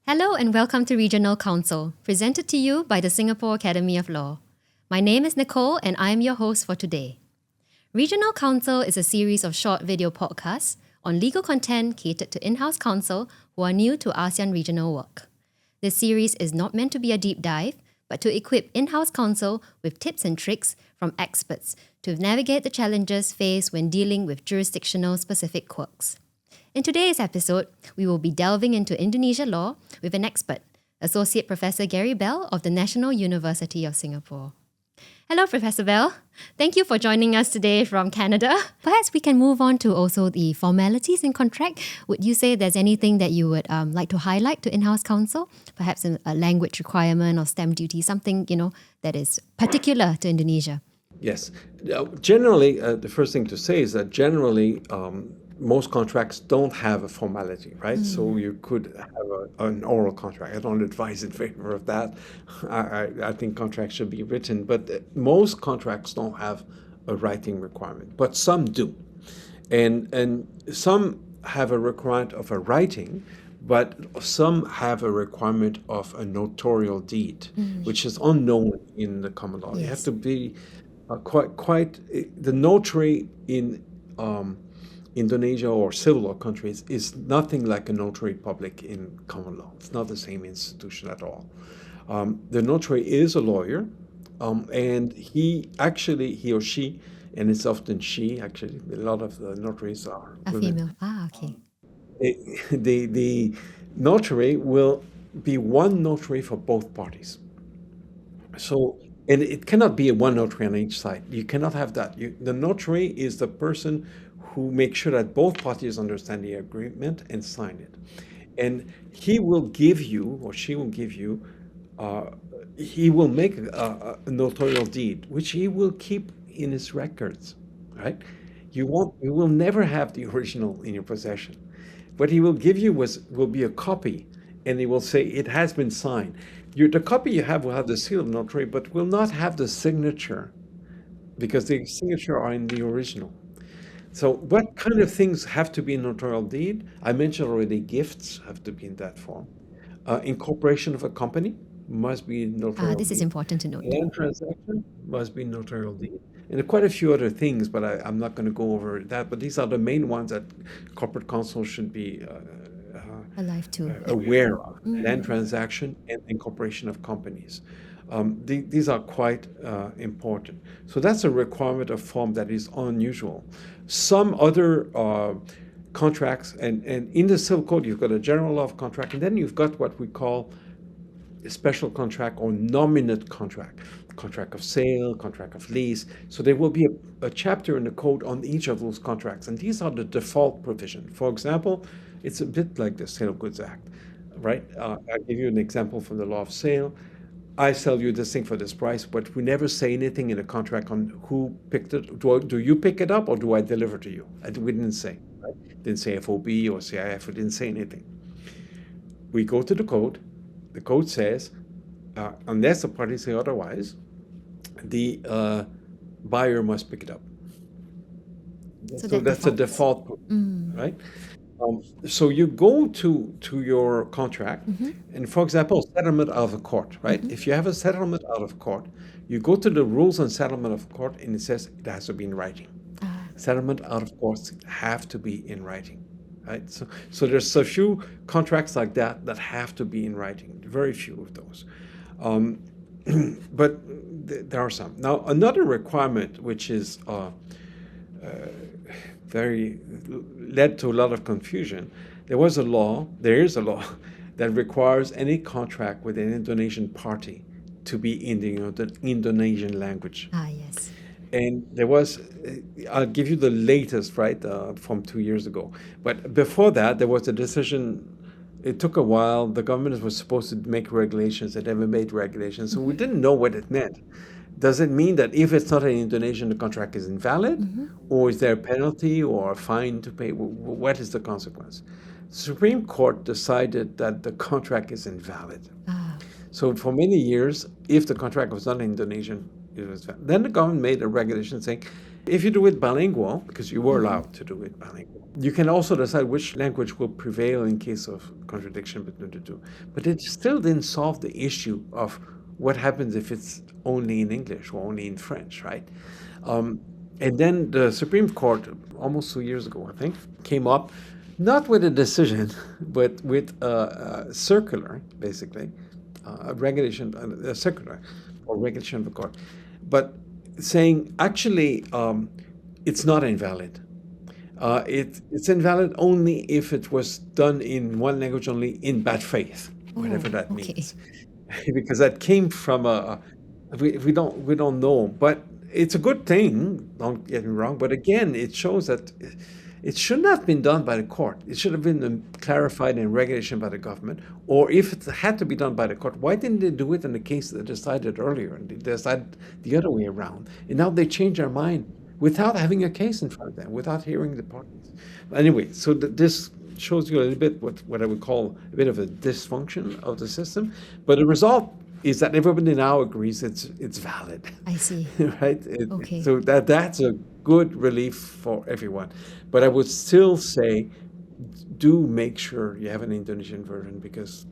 Hello and welcome to Regional Counsel, presented to you by the Singapore Academy of Law. My name is Nicole and I am your host for today. Regional Counsel is a series of short video podcasts on legal content catered to in-house counsel who are new to ASEAN regional work. This series is not meant to be a deep dive, but to equip in-house counsel with tips and tricks from experts to navigate the challenges faced when dealing with jurisdictional specific quirks. In today's episode, we will be delving into Indonesia law with an expert, Associate Professor Gary Bell of the National University of Singapore. Hello, Professor Bell. Thank you for joining us today from Canada. Perhaps we can move on to also the formalities in contract. Would you say there's anything that you would like to highlight to in-house counsel? Perhaps a language requirement or stamp duty, something that is particular to Indonesia. Yes. Generally, the first thing to say is that generally, most contracts don't have a formality, right? So you could have an oral contract. I don't advise in favor of that. I think contracts should be written, but most contracts don't have a writing requirement, but some do. And some have a requirement of a writing, but some have a requirement of a notarial deed, which is unknown in the common law. You have to be quite the notary in Indonesia or civil law countries is nothing like a notary public in common law. It's not the same institution at all. The notary is a lawyer, and he or she, and it's often she, actually, a lot of the notaries are A women. female. Okay. The notary will be one notary for both parties. So, and it cannot be one notary on each side. You cannot have that. The notary is the person who makes sure that both parties understand the agreement and sign it. And he will give you, or she will give you, he will make a notarial deed, which he will keep in his records, right? You will never have the original in your possession. What he will give you will be a copy, and he will say it has been signed. The copy you have will have the seal of notary, but will not have the signature, because the signature are in the original. So what kind of things have to be in notarial deed? I mentioned already gifts have to be in that form. Incorporation of a company must be notarial This is deed. important to note. Land transaction must be notarial deed. And there are quite a few other things, but I'm not going to go over that. But these are the main ones that corporate counsel should be Alive too. aware of. Land transaction and incorporation of companies. These are quite important. So that's a requirement of form that is unusual. Some other contracts, and in the civil code, you've got a general law of contract, and then you've got what we call a special contract or nominate contract of sale, contract of lease. So there will be a chapter in the code on each of those contracts, and these are the default provision. For example, it's a bit like the Sale of Goods Act, right? I'll give you an example from the law of sale. I sell you this thing for this price, but we never say anything in the contract on who picked it. Do you pick it up or do I deliver to you? We didn't say, right? Didn't say FOB or CIF, we didn't say anything. We go to the code. The code says, unless the parties say otherwise, the buyer must pick it up. So that's a default, right? So you go to your contract, and for example, settlement out of court, right? If you have a settlement out of court, you go to the rules on settlement of court, and it says it has to be in writing. Settlement out of court have to be in writing, right? So there's a few contracts like that have to be in writing. Very few of those, but there are some. Now another requirement, which is led to a lot of confusion. There is a law that requires any contract with an Indonesian party to be in the Indonesian language. Yes. And there was, I'll give you the latest, right, from 2 years ago. But before that, there was a decision. It took a while. The government was supposed to make regulations. It never made regulations. So we didn't know what it meant. Does it mean that if it's not in Indonesian, the contract is invalid? Or is there a penalty or a fine to pay? What is the consequence? The Supreme Court decided that the contract is invalid. So for many years, if the contract was not in Indonesian, it was valid. Then the government made a regulation saying, If you do it bilingual, because you were allowed to do it bilingual, you can also decide which language will prevail in case of contradiction between the two. But it still didn't solve the issue of what happens if it's only in English or only in French, right? And then the Supreme Court, almost 2 years ago, I think, came up not with a decision, but with a circular, basically, a regulation, a circular or regulation of the court, but saying actually it's not invalid. It's invalid only if it was done in one language only in bad faith, whatever that okay. means, because that came from we don't know, but it's a good thing. Don't get me wrong, but again, it shows that it should not have been done by the court. It should have been clarified in regulation by the government. Or if it had to be done by the court, why didn't they do it in the case that decided earlier and they decided the other way around? And now they change their mind without having a case in front of them, without hearing the parties. Anyway, so this shows you a little bit what I would call a bit of a dysfunction of the system. But the result is that everybody now agrees it's valid. I see. Right? Okay. So that's a good relief for everyone. But I would still say, do make sure you have an Indonesian version because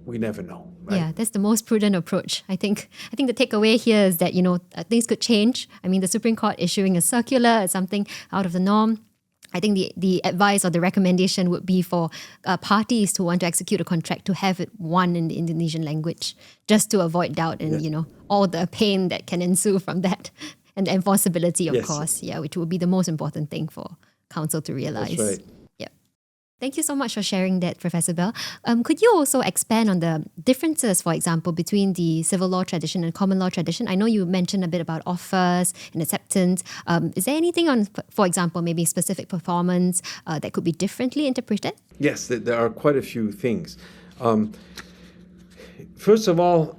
we never know. Right? Yeah, that's the most prudent approach. I think the takeaway here is that, things could change. I mean, the Supreme Court issuing a circular is something out of the norm. I think the advice or the recommendation would be for parties who want to execute a contract to have it one in the Indonesian language, just to avoid doubt and, all the pain that can ensue from that. And the enforceability, of Yes. course, which will be the most important thing for council to realize. That's right. Yep. Thank you so much for sharing that, Professor Bell. Could you also expand on the differences, for example, between the civil law tradition and common law tradition? I know you mentioned a bit about offers and acceptance. Is there anything on, for example, maybe specific performance that could be differently interpreted? Yes, there are quite a few things. First of all,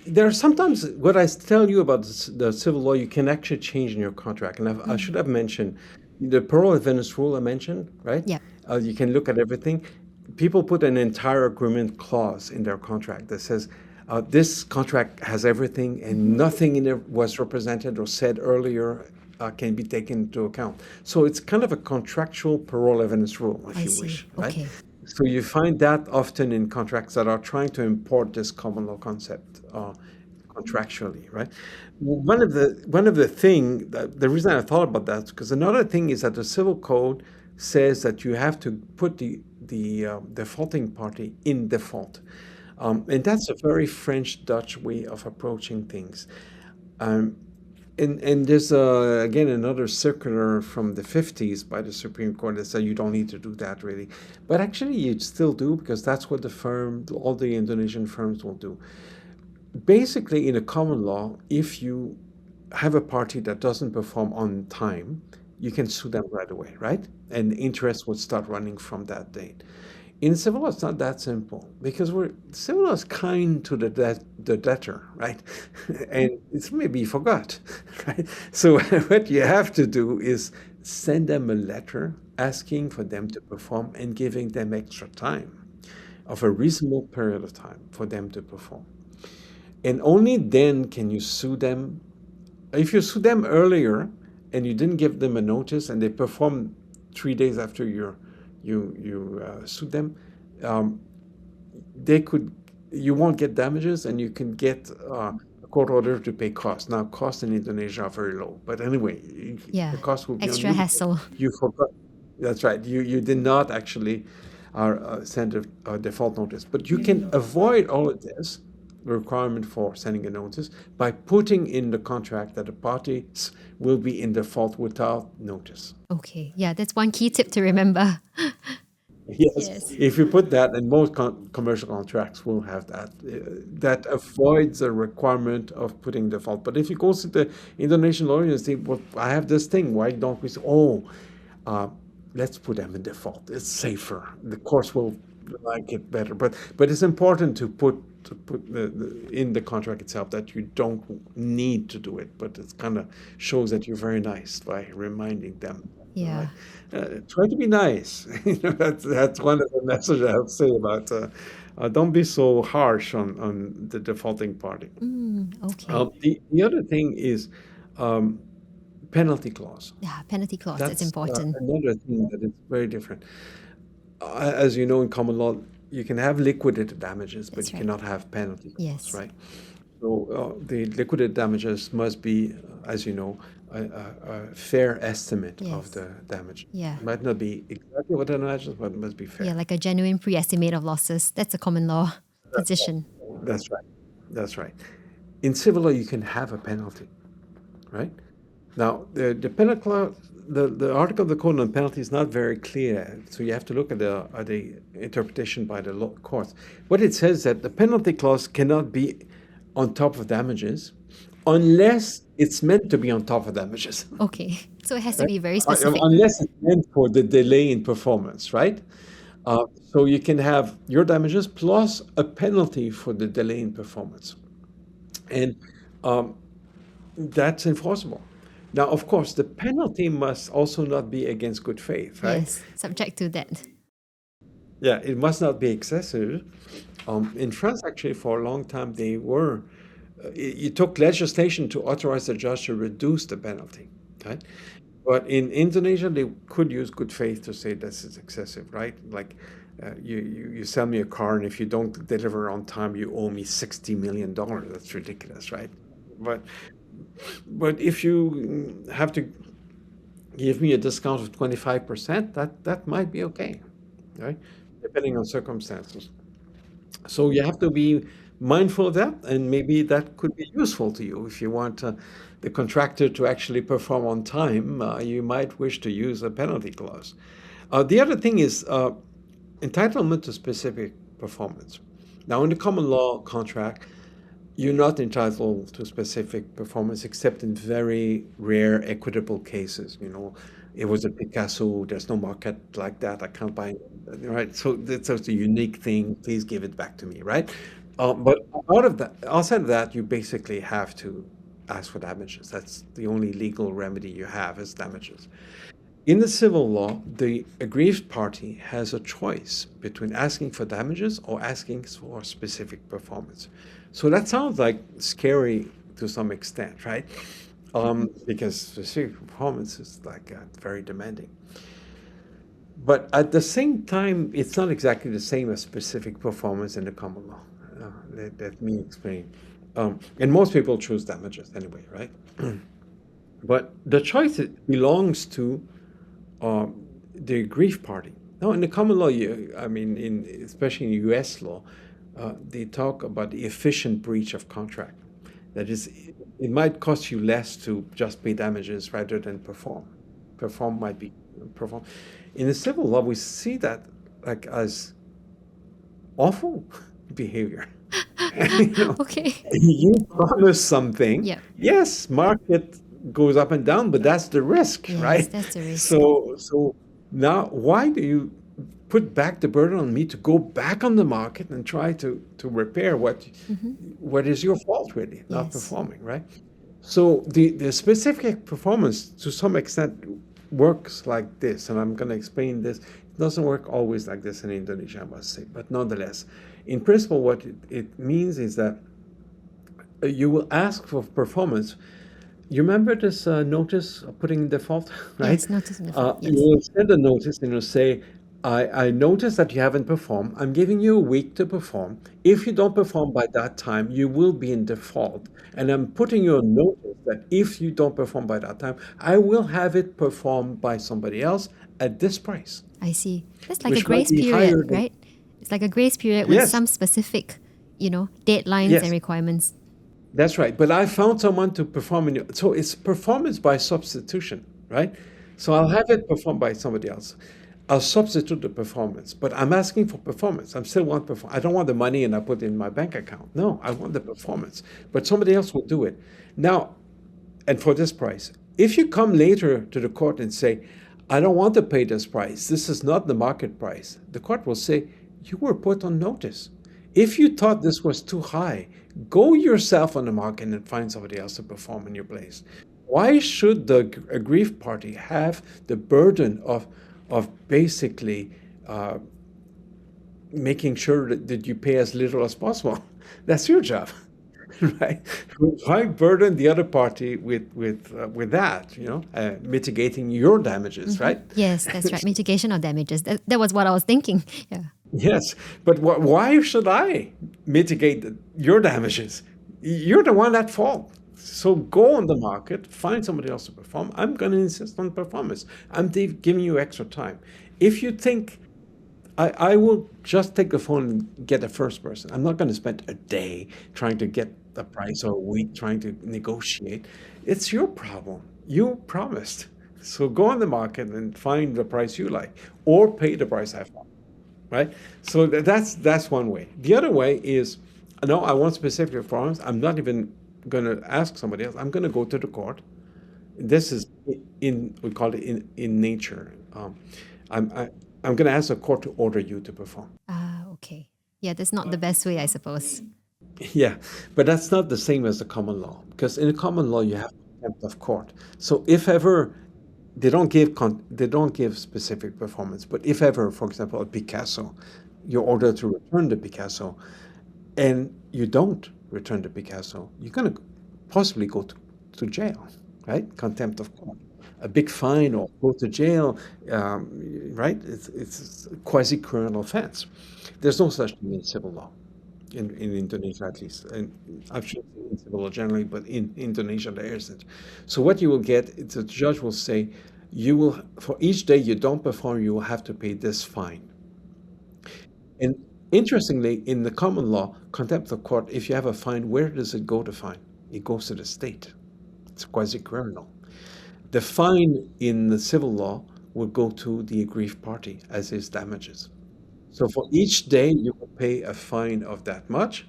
there are sometimes what I tell you about the civil law, you can actually change in your contract. And I should have mentioned the parole evidence rule I mentioned, right? Yeah. You can look at everything. People put an entire agreement clause in their contract that says this contract has everything and nothing in it was represented or said earlier can be taken into account. So it's kind of a contractual parole evidence rule, if you wish, right? Okay. So you find that often in contracts that are trying to import this common law concept contractually, right? One of the thing the reason I thought about that is because another thing is that the civil code says that you have to put the defaulting party in default, and that's a very French-Dutch way of approaching things. And there's again another circular from the 50s by the Supreme Court that said you don't need to do that really, but actually you still do because that's what all the Indonesian firms will do. Basically, in a common law, if you have a party that doesn't perform on time, you can sue them right away, right? And interest would start running from that date. In civil law, it's not that simple because civil law is kind to the debtor, right? And it's maybe forgot, right? So what you have to do is send them a letter asking for them to perform and giving them extra time of a reasonable period of time for them to perform. And only then can you sue them. If you sue them earlier and you didn't give them a notice and they perform 3 days after you sued them, you won't get damages and you can get a court order to pay costs. Now, costs in Indonesia are very low, but anyway, Yeah. the cost will be Extra on you. hassle. You forgot. That's right. You did not actually send a default notice, but you can avoid all of this, the requirement for sending a notice, by putting in the contract that the parties will be in default without notice. Okay. Yeah, that's one key tip to remember. Yes. If you put that, and most commercial contracts will have that, that avoids the requirement of putting default. But if you go to the Indonesian lawyer and say, well, I have this thing, why don't we say, let's put them in default. It's safer. The courts will like it better. But it's important to put in the contract itself that you don't need to do it, but it kind of shows that you're very nice by reminding them. Yeah. Try to be nice. That's one of the messages I have to say about don't be so harsh on the defaulting party. Okay. The other thing is penalty clause. Yeah, penalty clause, that's That's important. another thing that is very different. As you know, in common law, you can have liquidated damages, but That's you right. cannot have penalty clause, Yes. right? So the liquidated damages must be, as you know, a fair estimate of Yes. the damage. Yeah. It might not be exactly what the damages, but it must be Yeah, fair. like a genuine pre-estimate of losses. That's a common law That's position. right. That's right. That's right. In civil law, you can have a penalty, right? Now, the penalty clause, the article of the code on penalty is not very clear, so you have to look at the interpretation by the law courts. What it says that the penalty clause cannot be on top of damages unless it's meant to be on top of damages, Okay. So it has to right? be very specific. Unless it's meant for the delay in performance, right? So you can have your damages plus a penalty for the delay in performance. And that's enforceable. Now, of course, the penalty must also not be against good faith, right? Yes, subject to that. Yeah, it must not be excessive. In France, actually, for a long time, they were, it took legislation to authorize the judge to reduce the penalty, right? But in Indonesia, they could use good faith to say this is excessive, right? Like, you sell me a car, and if you don't deliver on time, you owe me $60 million. That's ridiculous, right? But but if you have to give me a discount of 25%, that might be okay, right? Depending on circumstances. So you have to be mindful of that, and maybe that could be useful to you. If you want the contractor to actually perform on time, you might wish to use a penalty clause. The other thing is entitlement to specific performance. Now, in the common law contract, you're not entitled to specific performance except in very rare equitable cases. You know, it was a Picasso, there's no market like that, I can't buy it, right? So that's just a unique thing, please give it back to me, right? But outside of that, you basically have to ask for damages. That's the only legal remedy you have is damages. In the civil law, the aggrieved party has a choice between asking for damages or asking for specific performance. So that sounds like scary to some extent, right? Because specific performance is like very demanding. But at the same time, it's not exactly the same as specific performance in the common law. Let me explain. And most people choose damages anyway, right? But the choice belongs to the aggrieved party. Now, in the common law, especially in U.S. law, they talk about the efficient breach of contract. That is, it might cost you less to just pay damages rather than perform. Perform might be perform. In the civil law, we see that like as awful behavior. Okay. You promise something. Yep. Yes, market goes up and down, but that's the risk, Yes, right? that's the risk. So now, why do you put back the burden on me to go back on the market and try to repair what is your fault, really, not Yes. performing, right? So the specific performance, to some extent, works like this, and I'm going to explain this. It doesn't work always like this in Indonesia, I must say, but nonetheless, in principle, what it means is that you will ask for performance. You remember this notice of putting in default, right? Yes, notice in default. You Yes. will send a notice and you'll say, I notice that you haven't performed. I'm giving you a week to perform. If you don't perform by that time, you will be in default. And I'm putting you on notice that if you don't perform by that time, I will have it performed by somebody else at this price, I see. That's like a which might grace be higher period, than. right? It's like a grace period with Yes, some specific, deadlines and yes. requirements. That's right. But I found someone to perform in your, so it's performance by substitution, right? So I'll have it performed by somebody else. I'll substitute the performance, but I'm asking for performance. I still want performance. I don't want the money and I put it in my bank account. No, I want the performance. But somebody else will do it. Now, and for this price. If you come later to the court and say, I don't want to pay this price, this is not the market price, the court will say, you were put on notice. If you thought this was too high, go yourself on the market and find somebody else to perform in your place. Why should the aggrieved party have the burden of basically making sure that you pay as little as possible? That's your job. right? Why burden the other party with that? Mitigating your damages, right? Yes, that's right. Mitigation of damages. That was what I was thinking. Yeah. Yes, but why should I mitigate your damages? You're the one at fault. So go on the market, find somebody else to perform. I'm going to insist on performance. Giving you extra time. If you think I will just take the phone and get the first person. I'm not going to spend a day trying to get the price or a week trying to negotiate. It's your problem. You promised. So go on the market and find the price you like or pay the price I want, right? So that's one way. The other way is, no, I want specific performance. I'm not even going to ask somebody else. I'm going to go to the court. This is we call it in nature. I'm I, I'm going to ask the court to order you to perform. Ah, okay. Yeah, that's not the best way, I suppose. Yeah, but that's not the same as the common law, because in the common law you have contempt of court. So if ever they don't give specific performance, but if ever, for example, a Picasso, you're ordered to return the Picasso, and you don't return the Picasso, you're going to possibly go to jail, right? Contempt of court, a big fine or go to jail, right? It's a quasi-criminal offense. There's no such thing in civil law in Indonesia at least, and I've seen in civil law generally, but in Indonesia there isn't. So what you will get is the judge will say, you will for each day you don't perform, you will have to pay this fine. And interestingly, in the common law, contempt of court, if you have a fine, where does it go to fine? It goes to the state. It's quasi-criminal. The fine in the civil law will go to the aggrieved party as is damages. So for each day, you will pay a fine of that much,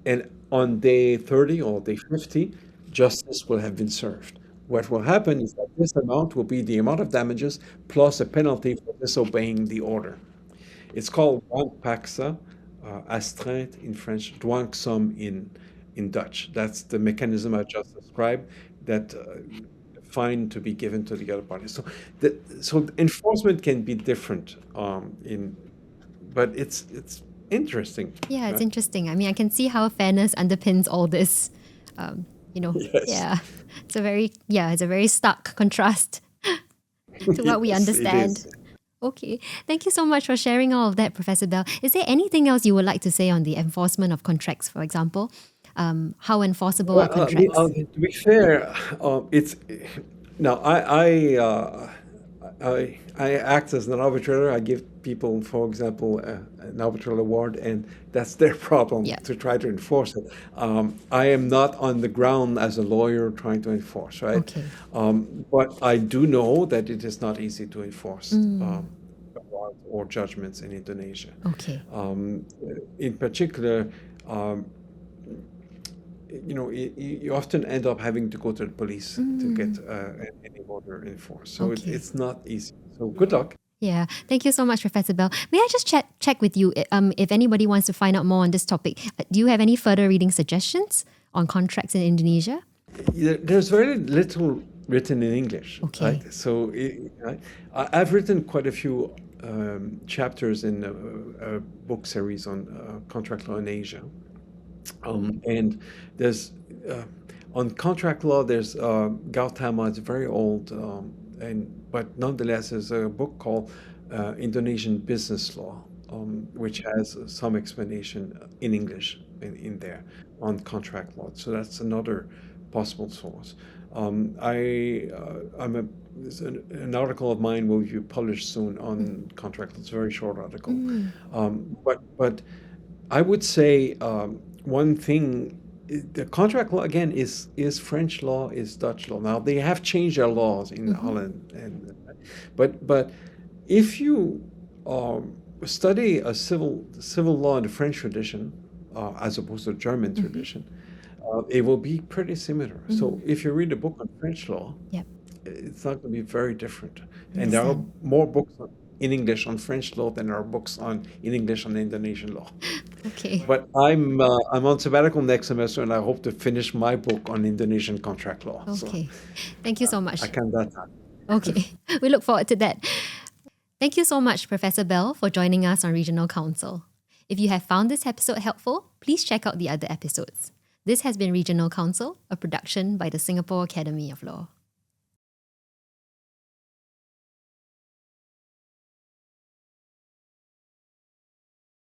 and on day 30 or day 50, justice will have been served. What will happen is that this amount will be the amount of damages plus a penalty for disobeying the order. It's called dwang paksa, astreinte in French, dwang som in Dutch. That's the mechanism I just described, that fine to be given to the other party. So enforcement can be different but it's interesting, Yeah, it's right? interesting. I mean, I can see how fairness underpins all this. Yes, Yeah, it's a very stark contrast to what we yes, it understand. is. Okay, thank you so much for sharing all of that, Professor Bell. Is there anything else you would like to say on the enforcement of contracts, for example? How enforceable are Well, contracts? to be fair, it's now I act as an arbitrator. I give people, for example, an arbitral award, and that's their problem Yeah. to try to enforce it. I am not on the ground as a lawyer trying to enforce, right? Okay. But I do know that it is not easy to enforce Mm, awards or judgments in Indonesia. okay. In particular, um, you often end up having to go to the police to get Mm, any order enforced. So okay. it's not easy. So good luck. Yeah, thank you so much, Professor Bell. May I just check with you if anybody wants to find out more on this topic? Do you have any further reading suggestions on contracts in Indonesia? There's very little written in English, Okay. right? So I've written quite a few chapters in a book series on contract law in Asia. And there's on contract law, there's Gautama. It's very old, but nonetheless, there's a book called Indonesian Business Law, which has some explanation in English in there on contract law. So that's another possible source. There's an article of mine will be published soon on contract law. It's a very short article, Mm, but I would say one thing, the contract law again is French law, is Dutch law. Now they have changed their laws in mhm, Holland, but if you study a civil law in the French tradition as opposed to the German mhm, tradition, it will be pretty similar. So mm. if you read a book on French law, Yep, it's not going to be very different. And there are understand. more books in English on French law than there are books in English on Indonesian law. Okay. But I'm on sabbatical next semester, and I hope to finish my book on Indonesian contract law. So Okay. Thank you so I much. can that time. Okay. We look forward to that. Thank you so much, Professor Bell, for joining us on Regional Counsel. If you have found this episode helpful, please check out the other episodes. This has been Regional Counsel, a production by the Singapore Academy of Law.